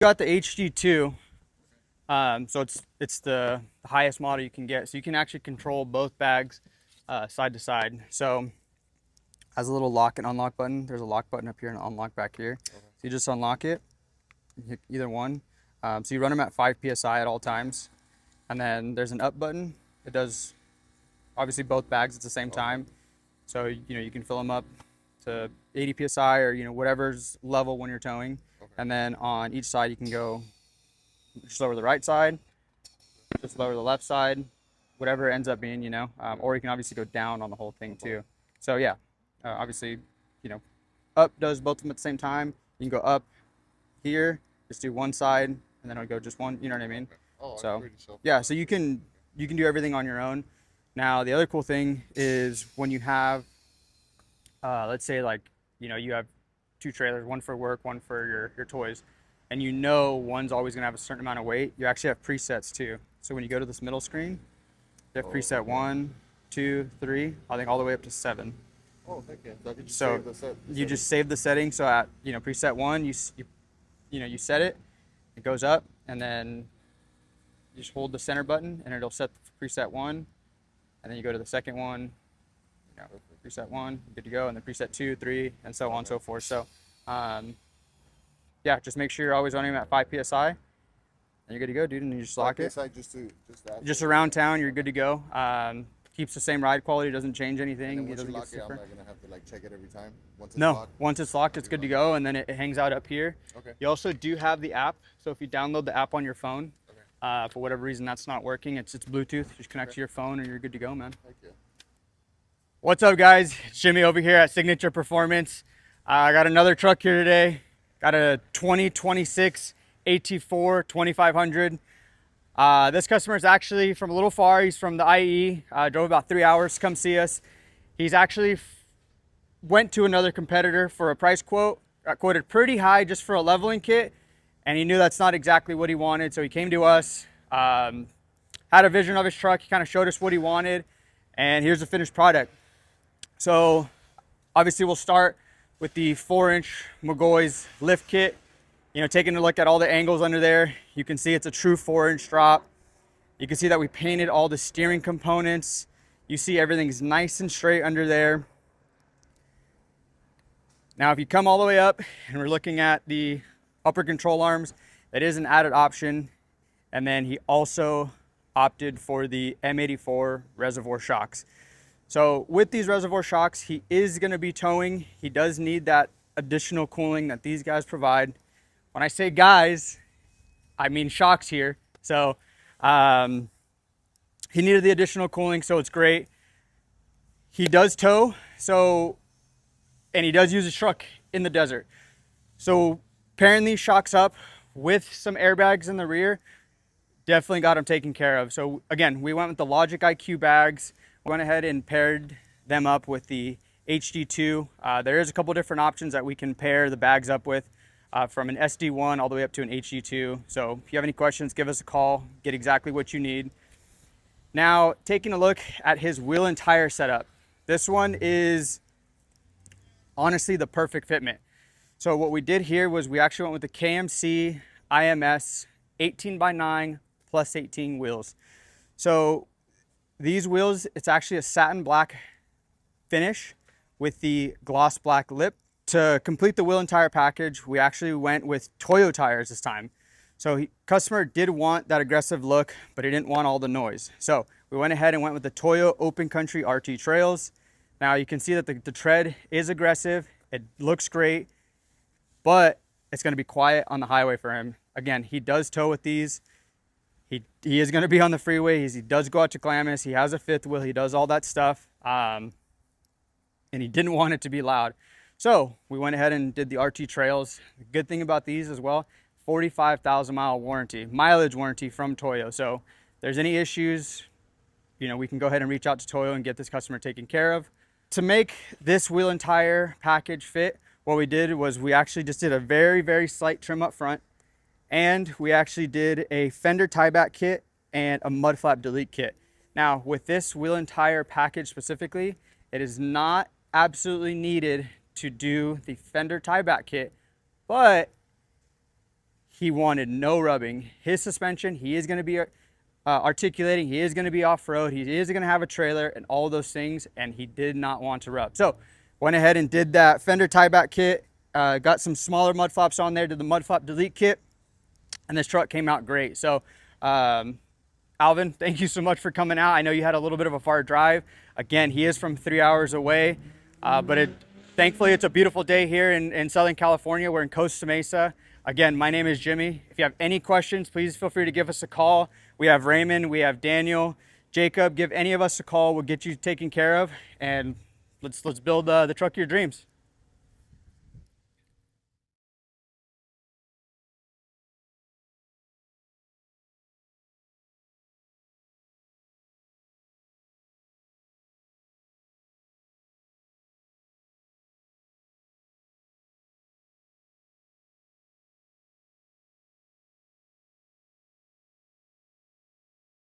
Got the HD2, so it's the highest model you can get. So you can actually control both bags side to side. So has a little lock and unlock button. There's a lock button up here and an unlock back here. Okay. So you just unlock it, either one. So you run them at 5 psi at all times, and then there's an up button. It does obviously both bags at the same time. So you can fill them up to 80 psi or whatever's level when you're towing. Okay. And then on each side you can go just lower the right side, just lower the left side, whatever it ends up being, or you can obviously go down on the whole thing too. So yeah, obviously, up does both of them at the same time. You can go up here, just do one side, and then it'll go just one. You know what I mean? Oh, so yeah, so you can do everything on your own. Now the other cool thing is when you have, let's say you have 2 trailers, one for work, one for your toys, and one's always gonna have a certain amount of weight. You actually have presets too. So when you go to this middle screen, you have preset 1, 2, 3, I think all the way up to 7. Oh, thank you. So you just save the setting. So at preset 1, you set it, it goes up, and then you just hold the center button, and it'll set preset 1, and then you go to the second one, preset 1, good to go, and then preset 2, 3, and so on and so forth. So yeah, just make sure you're always running them at 5 psi, and you're good to go, dude. And you just lock it. Just around town, you're good to go. Keeps the same ride quality, doesn't change anything. It doesn't get stiffer. I'm not gonna have to check it every time. Once it's locked, it's good to go, and then it hangs out up here. Okay. You also do have the app, so if you download the app on your phone, for whatever reason that's not working, it's Bluetooth. Just connect to your phone, and you're good to go, man. Thank you. What's up, guys? It's Jimmy over here at Signature Performance. I got another truck here today. Got a 2026 AT4 2500. This customer is actually from a little far. He's from the IE. Drove about 3 hours to come see us. He's actually went to another competitor for a price quote. Got quoted pretty high just for a leveling kit, and he knew that's not exactly what he wanted. So he came to us, had a vision of his truck. He kind of showed us what he wanted, and here's the finished product. So obviously we'll start with the 4-inch McGaughys lift kit. Taking a look at all the angles under there, you can see it's a true 4-inch drop. You can see that we painted all the steering components. You see everything's nice and straight under there. Now, if you come all the way up and we're looking at the upper control arms, that is an added option. And then he also opted for the M84 Reservoir shocks. So with these Reservoir shocks, he is going to be towing. He does need that additional cooling that these guys provide. When I say guys, I mean shocks here. So he needed the additional cooling, so it's great. He does tow, and he does use his truck in the desert. So pairing these shocks up with some airbags in the rear definitely got him taken care of. So again, we went with the LogIQ bags. We went ahead and paired them up with the HD2. There is a couple different options that we can pair the bags up with, from an SD1 all the way up to an HD2. So if you have any questions, give us a call, get exactly what you need. Now, taking a look at his wheel and tire setup. This one is honestly the perfect fitment. So what we did here was we actually went with the KMC IMS 18x9 plus 18 wheels. So these wheels, it's actually a satin black finish with the gloss black lip. To complete the wheel and tire package, we actually went with Toyo tires this time. So customer did want that aggressive look, but he didn't want all the noise. So we went ahead and went with the Toyo Open Country RT Trails. Now you can see that the tread is aggressive. It looks great, but it's going to be quiet on the highway for him. Again, he does tow with these. He is going to be on the freeway. He does go out to Glamis. He has a 5th wheel. He does all that stuff. And he didn't want it to be loud. So we went ahead and did the RT Trails. The good thing about these as well, 45,000 mile warranty, mileage warranty from Toyo. So if there's any issues, we can go ahead and reach out to Toyo and get this customer taken care of. To make this wheel and tire package fit, what we did was we actually just did a very, very slight trim up front, and we actually did a Fender tieback kit and a Mudflap delete kit. Now with this wheel and tire package specifically, it is not absolutely needed to do the Fender tieback kit, but He wanted no rubbing. His suspension, he is going to be articulating, he is going to be off-road, he is going to have a trailer and all those things, and he did not want to rub. So went ahead and did that Fender tieback kit, got some smaller mud flaps on there, did the mud flap delete kit, and this truck came out great. So Alvin, thank you so much for coming out. I know you had a little bit of a far drive. Again, he is from 3 hours away, but thankfully it's a beautiful day here in Southern California. We're in Costa Mesa. Again, my name is Jimmy. If you have any questions, please feel free to give us a call. We have Raymond, we have Daniel, Jacob. Give any of us a call. We'll get you taken care of, and let's build the truck of your dreams.